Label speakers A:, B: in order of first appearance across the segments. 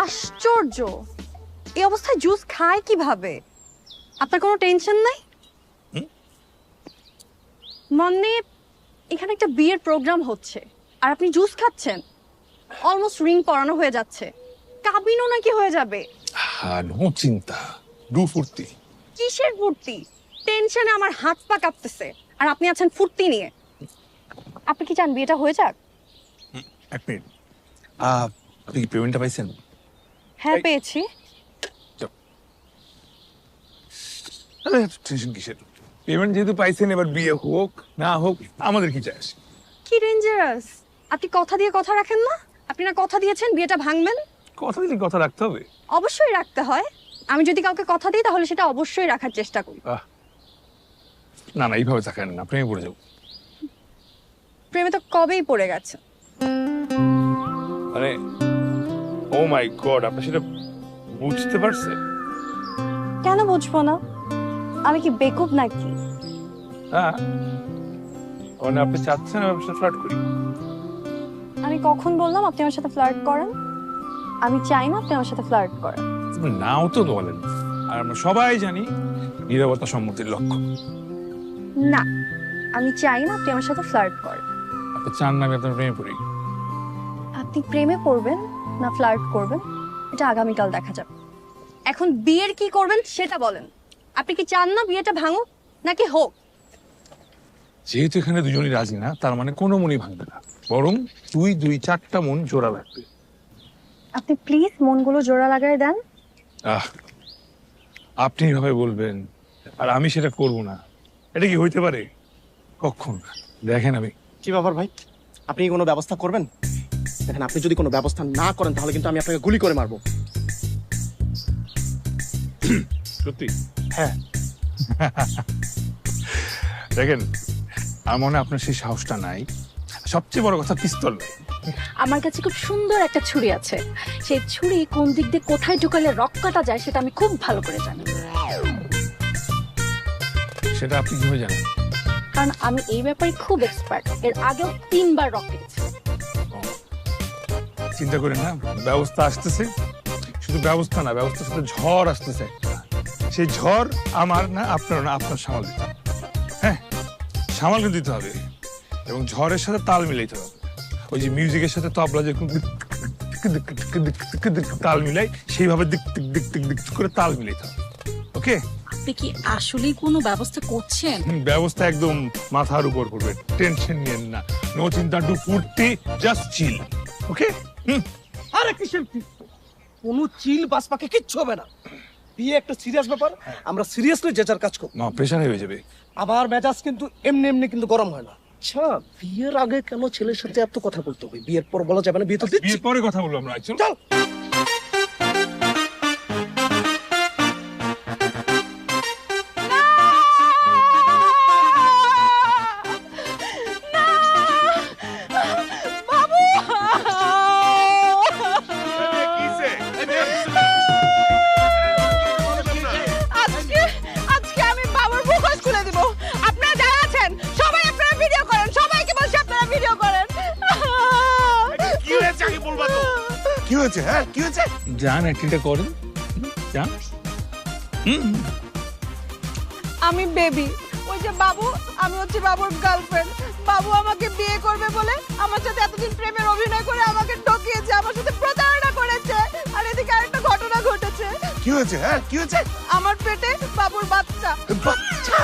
A: আশ্চর্য, এই অবস্থায় জুস খায় কিভাবে? আপনার কোনো টেনশন নাই? মানে এখানে একটা বিয়ের প্রোগ্রাম হচ্ছে আর আপনি জুস খাচ্ছেন। অলমোস্ট রিং পরানো হয়ে যাচ্ছে, কাবিনও নাকি হয়ে যাবে।
B: হ্যাঁ, নো চিন্তা, ডু ফুর্তি।
A: কিসের ফুর্তি? টেনশনে আমার হাত পা কাঁপতেছে আর আপনি আছেন ফুর্তি নিয়ে। আপনি কি চান বিয়েটা হয়ে যাক?
B: এক মিনিট, আপনি কি পেমেন্টটা পাইছেন?
A: হ্যাঁ পেয়েছি।
B: টেনশন কিসের? পেমেন্ট যেহেতু পাইছেন, এবার বিয়ে হোক না হোক আমাদের কি চাই আসে?
A: কি ডেঞ্জারাস! আপনি কথা দিয়ে কথা রাখেন না। আপনি না কথা দিয়েছেন বিয়েটা ভাঙবেন?
B: কথা দিলে কথা রাখতে হবে।
A: অবশ্যই রাখতে হয়। আমি যদি কাউকে কথা দিই তাহলে সেটা অবশ্যই রাখার চেষ্টা করি।
B: না না, এইভাবে থাকেন না, প্রেমে পড়ে যাবো।
A: প্রেমে তো কবেই পড়ে গেছে।
B: মানে ও মাই গড, আপনি সেটা বুঝতে পারছেন?
A: কেন বুঝবো না? আমি কি বেকুব নাকি?
B: হ্যাঁ, মানে আপনি চাচ্ছেন আমি আপনার সাথে ফ্লার্ট করি?
A: আমি কখন বললাম আপনি আমার সাথে ফ্লার্ট করেন? আমি চাই না আপনি আমার সাথে ফ্লার্ট করেন।
B: আপনি নাও তো বলেন। আর আমরা সবাই জানি নীরবতা সম্মতির লক্ষ্য।
A: না, আমি চাই না আপনি আমার সাথে ফ্লার্ট করেন।
B: আপনি চান না আমি আপনার প্রেমে পড়ি?
A: আপনি প্রেমে পড়বেন না ফ্লার্ট করবেন এটা আগামীকাল দেখা যাবে। এখন বিয়ের কি করবেন সেটা বলেন। আপনি কি চান না বিয়েটা ভাঙুক নাকি হোক?
B: যেহেতু এখানে দুজনই রাজি না, তার মানে কোনো মনই ভাঙবে না, বরং দুই চারটা মন জোড়া লাগবে।
A: আপনি প্লিজ মনগুলো জোড়া লাগায় দেন।
B: আপনি এভাবে বলবেন আর আমি সেটা করব না, এটা কি হইতে পারে? কখন? দেখেন আমি
C: কি ব্যাপার ভাই, আপনি কি কোনো ব্যবস্থা করবেন? দেখেন, আপনি যদি কোনো ব্যবস্থা না করেন তাহলে কিন্তু আমি আপনাকে গুলি করে মারবো।
B: সত্যি?
C: হ্যাঁ।
B: দেখেন, আমার মনে হয় আপনার সেই সাহসটা নাই। সবচেয়ে বড় কথা, পিস্তল নাই।
D: আমার কাছে খুব সুন্দর একটা ছুরি আছে। সেই ছুরি কোন দিক দিয়ে কোথায় ঢুকালে রক কাটা যায় সেটা আমি খুব ভালো করে জানি।
B: সেটা আপনি কিভাবে জানেন?
D: কারণ আমি এই ব্যাপারে খুব এক্সপার্ট। এর আগেও 3 বার রক কেটেছি।
B: চিন্তা করেন না, ব্যবস্থা আসতেছে। শুধু ব্যবস্থা না, ব্যবস্থার সাথে ঝড় আসতেছে একটা। সেই ঝড় আমার না, আপনার না, আপনার সামাল দিতে হবে। হ্যাঁ, সামাল দিতে হবে এবং ঝড়ের সাথে তাল মিলাইতে হবে। ওই যে মিউজিকের সাথে তবলা যেরকম তাল মিলাই, সেইভাবে দিক দিক দিক দিক দিক করে তাল মিলাইতে হবে। ওকে?
D: আপনি কি আসলেই কোনো ব্যবস্থা করছেন?
B: ব্যবস্থা একদম মাথার উপর করবে, টেনশন নিয়েন না। নো চিন্তা, ডু ফুর্তি, জাস্ট চিল। ওকে?
C: আরে কিসের কি? কোনো চিল বাস পাকে কিচ্ছু হবে না। বিয়ে একটা সিরিয়াস ব্যাপার, আমরা সিরিয়াসলি যে যার কাজ করব।
B: না, প্রেশার হয়ে যাবে।
C: আমার মেজাজ কিন্তু এমনি এমনি কিন্তু গরম হয় না। আচ্ছা, বিয়ের আগে কেন ছেলের সাথে এত কথা বলতে হবে? বিয়ের পর বলা যাবে না? বিয়ে তো দিচ্ছি।
B: বিয়ের পরে কথা বলবো আমরা। চল।
C: চল।
E: আজকে আমি বাবুর মুখোশ খুলে দিব। আপনারা যারা আছেন সবাই আপনারা ভিডিও করেন। সবাইকে বলছি আপনারা ভিডিও করেন।
F: কি হয়েছে আগে বলবা তো? কি হয়েছে? হ্যাঁ, কি হয়েছে?
B: যান, অ্যাক্টিংটা করেন। যান।
E: আমি বেবি, ওই যে বাবু, আমি হচ্ছে বাবুর গার্লফ্রেন্ড। বাবু আমাকে বিয়ে করবে বলে আমার সাথে এতদিন প্রেমের অভিনয় করে আমাকে ঠকিয়েছে, আমার সাথে প্রতারণা করেছে। আর এদিকে আরেকটা ঘটনা ঘটেছে।
F: কি হয়েছে? হ্যাঁ, কি হয়েছে?
E: আমার পেটে বাবুর বাচ্চা।
F: বাচ্চা?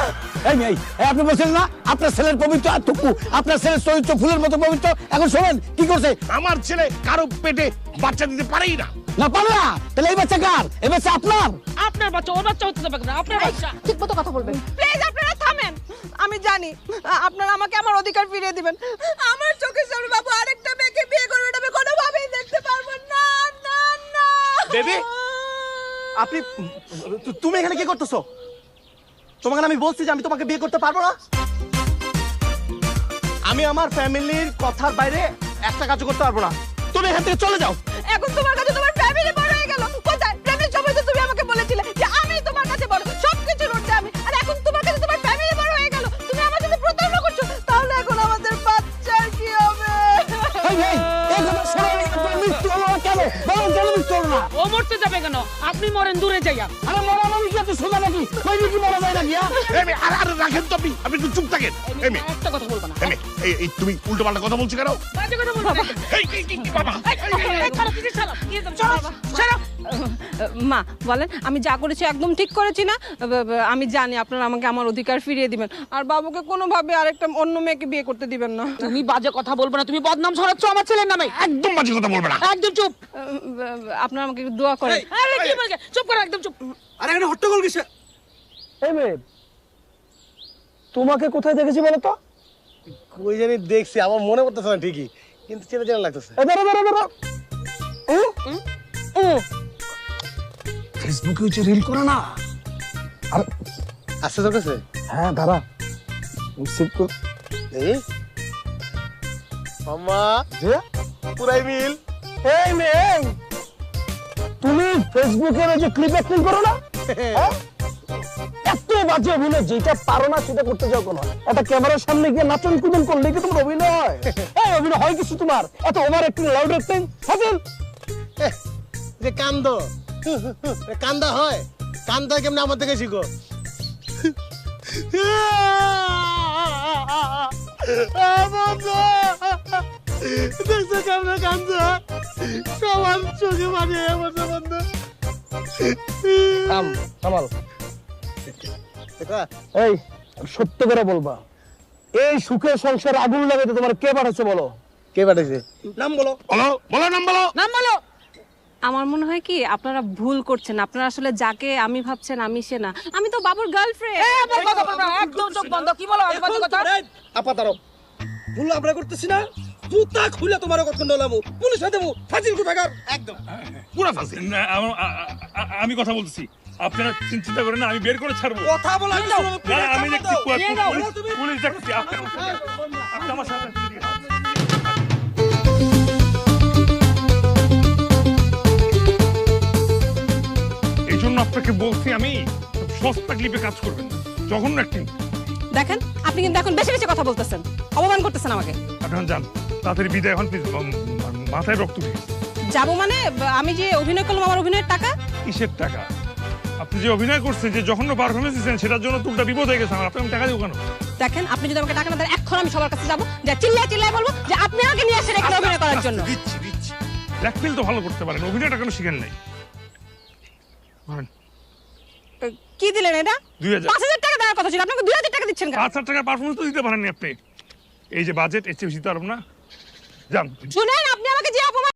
G: আপনি বলছেন না আপনার ছেলের পবিত্র আত্মকু, আপনার ছেলের চরিত্র ফুলের মতো পবিত্র। এখন শোনেন কি করছে।
F: আমার ছেলে কারো পেটে বাচ্চা দিতে পারেই না।
G: না পারে না, তাহলে এই বাচ্চা কার? এই বাচ্চা আপনার।
D: আপনার বাচ্চা ওর বাচ্চা হতে পারে না, আপনার বাচ্চা।
E: ঠিকমতো কথা বলবেন প্লিজ। আপনারা থামেন। আমি জানি আপনারা আমাকে আমার অধিকার ফিরিয়ে দিবেন। আমার চোখের সামনে বাবু আরেকটা মেয়েকে বিয়ে করবে, এটা আমি কোনোভাবেই দেখতে পারবো না। না না
C: বেবি, আপনি তুমি এখানে কি করতেছো? তোমাকে আমি বলছি যে আমি তোমাকে বিয়ে করতে পারবো না। আমি আমার ফ্যামিলির কথার বাইরে একটা কাজ করতে পারবো না। তুমি এখান থেকে চলে যাও।
E: এখন তোমার কাছে তোমার ফ্যামিলি বড় হয়ে গেল। কোথায় প্রেমের সময় তো তুমি আমাকে বলেছিলে যে আমি তোমার কাছে বড়, সবকিছুর ঊর্ধ্বে আমি। আর এখন তোমার কাছে তোমার ফ্যামিলি বড় হয়ে গেল, তুমি আমার সাথে প্রতারণা করছো। তাহলে এখন আমাদের বাচ্চার কি হবে?
G: এই কথা শোনার আগে তোমার মৃত্যু হলো কেন? বলো বলো কেন মিস করো না?
H: ও মরতে যাবে কেন? আপনি মরেন দূরে যাইয়া।
G: আরে মরা মানুষ এত সোজা নাকি? কইনি কি মরা যায় নাকি?
F: এই মেয়ে, আরে রাখেন তো আপনি একটু চুপ থাকেন। এই মেয়ে,
H: একটা কথা বলবো না।
F: এই মেয়ে, এই তুমি উল্টো পাল্টা কথা বলছো কেন?
H: বাজে কথা বলবো না।
F: এই বাবা,
E: মা বলেন আমি যা করেছি একদম ঠিক করেছি না? আমি জানি আপনারা আমাকে আমার অধিকার ফিরিয়ে দিবেন, আর বাবুকে কোনোভাবে আরেকটা অন্য মেয়েকে বিয়ে করতে দিবেন না।
H: তুমি বাজে কথা বলবো না, তুমি বদনাম ছড়াচ্ছ আমার ছেলের নামে।
F: একদম বাজে কথা বলবে না।
H: একদম চুপ।
E: আপনারা আমাকে একটু দোয়া করেন।
H: আরে কি বলছে? চুপ করো, একদম চুপ।
C: আরে এখানে হট্টগোল কিসে?
G: এই মেয়ে তোমাকে কোথায় দেখেছি বলো তো?
I: কই জানি দেখছি, আমার মনে পড়তেছে না ঠিকই, কিন্তু চেনা চেনা লাগতেছে।
G: দাঁড়া ফেসবুকে হচ্ছে রিল করে না?
I: আসছে তোর কাছে?
G: হ্যাঁ দাঁড়া সেভ কর।
I: এই মামা
G: যে
I: পুরাই মিল।
G: এই মেয়ে তুমি ফেসবুকের ওই যে ক্লিপ অ্যাক্টিং করো না? হ্যাঁ? এত বাজে অভিনয়, যেটা পারো না সেটা করতে যাও কোনো। একটা ক্যামেরার সামনে গিয়ে নাচন কুদন করলে কি তোমার অভিনয় হয়? এই অভিনয় হয় কিছু তোমার? এত ওভার অ্যাক্টিং, লাউড অ্যাক্টিং হাসিল।
I: যে কান্দ কান্দা হয়, কান্দা কেমনে আমার থেকে শিখো। দেখছো কেমনে কান্দ, সবার চোখে মানে বন্ধু বন্ধু।
G: কামাল এই সত্য করে বলবা, এই সুখের সংসার আগুন লাগাতে তোমার কে পাঠাচ্ছে বলো?
I: কে পাঠাইছে?
C: নাম বলো।
F: বলো বলো, নাম বলো।
H: নাম বলো।
E: আমার মনে হয় কি আপনারা ভুল করছেন। আপনারা আসলে যাকে আমি ভাবছেন আমি সে না, আমি তো বাবুর গার্লফ্রেন্ড।
H: আমার কথা বলবে না, একদম চোখ বন্ধ। কি বলো আর বাজে কথা?
C: আপা দাঁড়াও, ভুল আমরা করতেছি না। জুতা খুলে তোমার কতক্ষণ ডলামু, পুলিশে দেবো, ফাজিল কোথাকার।
F: একদম পুরা ফাঁসি।
B: না, আমি কথা বলতেছি, আপনারা চিন্তা করেন না, আমি বের করে ছাড়বো।
C: কথা বলা
B: না, আমি দেখছি
H: নিয়ে যাও।
B: পুলিশ দেখছি। আপনি আমার সাথে এই জন্য আপনাকে বলছি আমি সস্তা ক্লিপে কাজ করবেন, জঘন্য অ্যাক্টিং।
E: দেখেন আপনি কিন্তু এখন বেশি বেশি কথা বলতেছেন, অপমান করতেছেন আমাকে।
B: আপনারা যান তাড়াতাড়ি বিদায় হন প্লিজ, মাথায় রক্ত উঠে গেছে।
E: যাবো মানে? আমি যে অভিনয় করলাম আমার অভিনয়ের টাকা?
B: কিসের টাকা? আপনি যে অভিনয় করছেন, যে জঘন্য পারফরমেন্স দিচ্ছেন, সেটার জন্য তুলটা বিপদ হয়ে গেছে আমার। আপনি টাকা দেবো কেন?
E: দেখেন আপনি যদি আমাকে টাকা না দেন, এখন আমি সবার কাছে যাবো, যে চিল্লায় চিল্লায় বলবো যে আপনি আমাকে নিয়ে আসেন এখানে অভিনয় করার জন্য।
B: দিচ্ছি দিচ্ছি। ব্ল্যাকমেল তো ভালো করতে পারেন, অভিনয়টা কেন শিখেন নাই? ধরেন,
E: কি দিলেন এটা?
B: 2000।
E: 5000 টাকা দেওয়ার কথা ছিল, আপনাকে 2000 টাকা দিচ্ছেন কেন?
B: 5,000 টাকার পারফরমেন্স তো দিতে পারেননি আপনি। এই যে বাজেট, এর চেয়ে বেশি তো আরব না। যান।
E: শুনেন, আপনি আমাকে